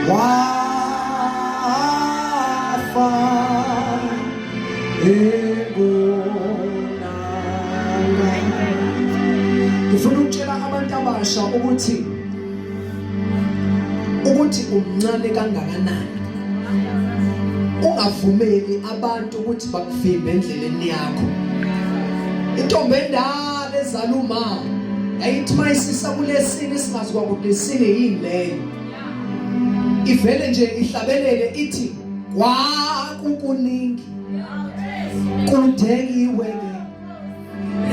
wafa ebonanga. Ngifuna ukutshela abantu abasha ukuthi umncane kangakanani. Ungavumeli abantu ukuthi bakuvimbe endleleni yakho. Intombi endala ezala umama yayithi mayisisa kulesini singazi kwakulesini yini leyo. Ivele nje ihlabelele ithi kwakukuningi kudekiwe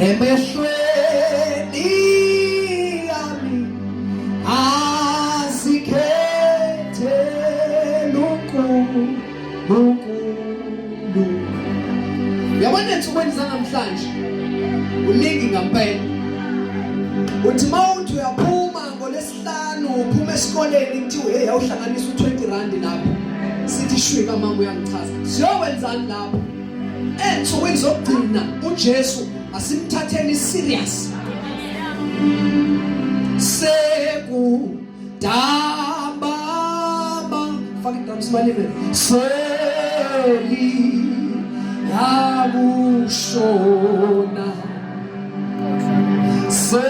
emehlweni yami azikhethe Nkulunkulu. Yabona ensukwini zanamhlanje kuningi ngempela. Uthi mawuthi uyaphuma ngoLesihlanu uphuma esikoleni kuthiwe hey awuhlanganisa u20 lapho. Sithi shwika mama uyangichaza. Siyowenzani lapho? Ensukwini zokugcina uJesu asimthatheni serious. Sekudamba faka idam sibalile. Seli yakushona. Sekudamba